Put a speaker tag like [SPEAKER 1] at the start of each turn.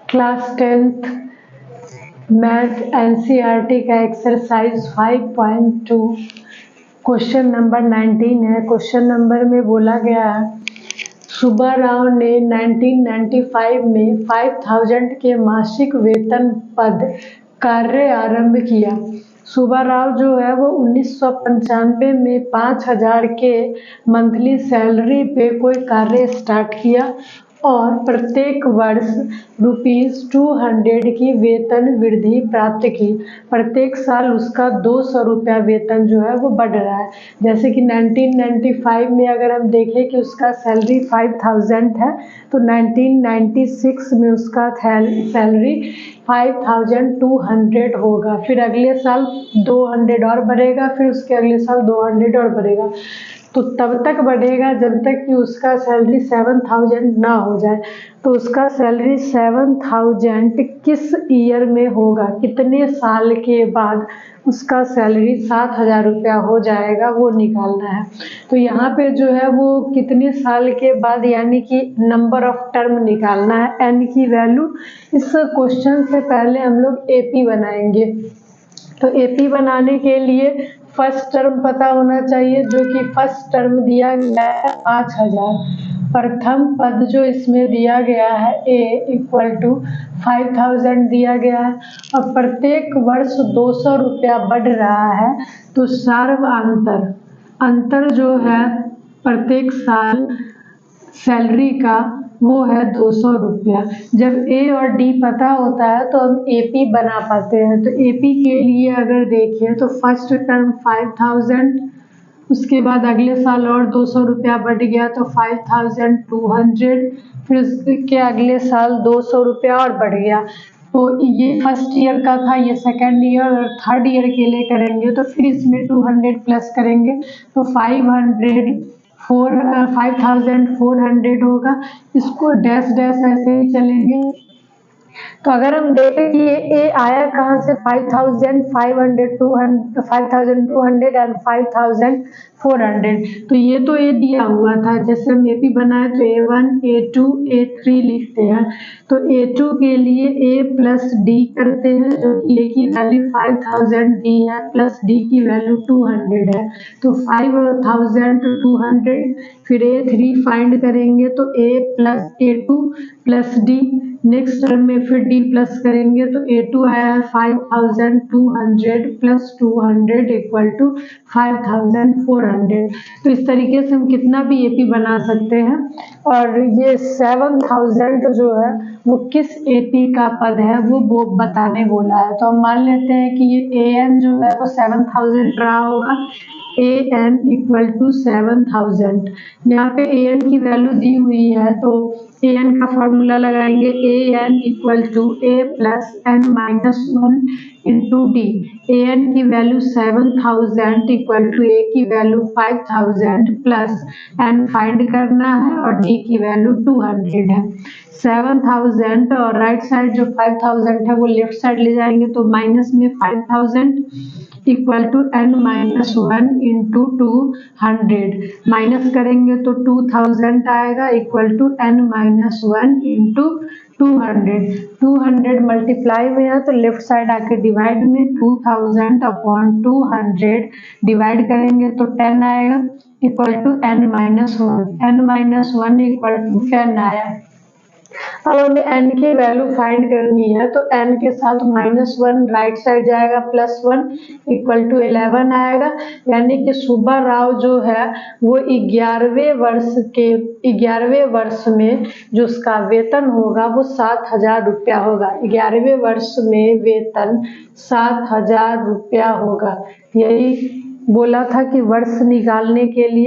[SPEAKER 1] Class 10th math NCERT का exercise 5.2 question number 19 है। Question number में बोला गया है सुब्बा राव ने 1995 में 5000 के मासिक वेतन पद कार्य आरंभ किया। सुब्बा राव जो है वो 1995 में 5000 के मंथली सैलरी पे कोई कार्य स्टार्ट किया और प्रत्येक वर्ष ₹200 की वेतन वृद्धि प्राप्त की। प्रत्येक साल उसका 200 रुपया वेतन जो है वो बढ़ रहा है। जैसे कि 1995 में अगर हम देखें कि उसका सैलरी 5000 है तो 1996 में उसका सैलरी 5200 होगा। फिर अगले साल 200 और बढ़ेगा, फिर उसके अगले साल 200 और बढ़ेगा। तो तब तक बढ़ेगा जब तक कि उसका सैलरी 7000 ना हो जाए। तो उसका सैलरी 7000 किस ईयर में होगा, कितने साल के बाद उसका सैलरी 7000 रुपया हो जाएगा वो निकालना है। तो यहाँ पे जो है वो कितने साल के बाद यानी कि नंबर ऑफ टर्म निकालना है, एन की वैल्यू। इस क्वेश्चन से पहले हम लोग एपी बनाएंगे। तो एपी बनाने के लिए फर्स्ट टर्म पता होना चाहिए, जो कि फर्स्ट टर्म दिया गया है 5000। प्रथम पद जो इसमें दिया गया है a = 5000 दिया गया है और प्रत्येक वर्ष 200 रुपया बढ़ रहा है। तो सार्वअंतर अंतर जो है प्रत्येक साल सैलरी का वो है 200 रुपया। जब ए और डी पता होता है तो हम एपी बना पाते हैं। तो एपी के लिए अगर देखें तो फर्स्ट टर्म 5000, उसके बाद अगले साल और 200 रुपया बढ़ गया तो 5200, फिर उसके अगले साल 200 रुपया और बढ़ गया। तो ये फर्स्ट ईयर का था, ये सेकेंड ईयर और थर्ड ईयर के लिए करेंगे तो फिर इसमें 200 प्लस करेंगे तो 5400 होगा। इसको डैश डैश ऐसे ही चलेंगे। तो अगर हम देखें कि ये ए आया कहाँ से, 5200 एंड 5400, तो ये तो ए दिया हुआ था। जैसे हम एपी बनाए तो A1 A2 A3 लिखते हैं। तो A2 के लिए A प्लस डी करते हैं, जो कि ए की वैल्यू 5000 दी है प्लस डी की वैल्यू 200 है। तो 5200, फिर A3 फाइंड करेंगे तो A plus A2 plus D, next term में फिर डी प्लस करेंगे तो A2 आया है 5200 प्लस 200 = 5400। तो इस तरीके से हम कितना भी एपी बना सकते हैं। और ये 7000 जो है वो किस एपी का पद है वो बताने बोला है। तो हम मान लेते हैं कि ये AN जो है वो 7000 रहा होगा। AN = 7000। यहाँ पे AN की वैल्यू दी हुई है तो AN का फॉर्मूला लगाएंगे। AN = A plus N minus 1 into D. AN की वैल्यू 7000 = A की वैल्यू 5000 प्लस N फाइंड करना है और D की वैल्यू 200 है। 7000 और राइट साइड जो 5000 है वो लेफ्ट साइड ले जाएंगे तो माइनस में 5000 = N माइनस 1 इंटू 200, माइनस करेंगे तो 2000 आएगा = N माइनस 1 इंटू 200। 200 मल्टीप्लाई में है तो लेफ्ट साइड आके डिवाइड में 2000/200 डिवाइड करेंगे तो 10 आएगा = N माइनस 1। N माइनस 1 = 10 आया। अब हमें n की वैल्यू फाइंड करनी है तो n के साथ -1 राइट साइड जाएगा, +1 = 11 आएगा। यानी कि सुब्बा राव जो है वो 11वें वर्ष में जो उसका वेतन होगा वो 7000 रुपया होगा। 11वें वर्ष में वेतन 7000 रुपया होगा। यही बोला था कि वर्ष निकालने के लिए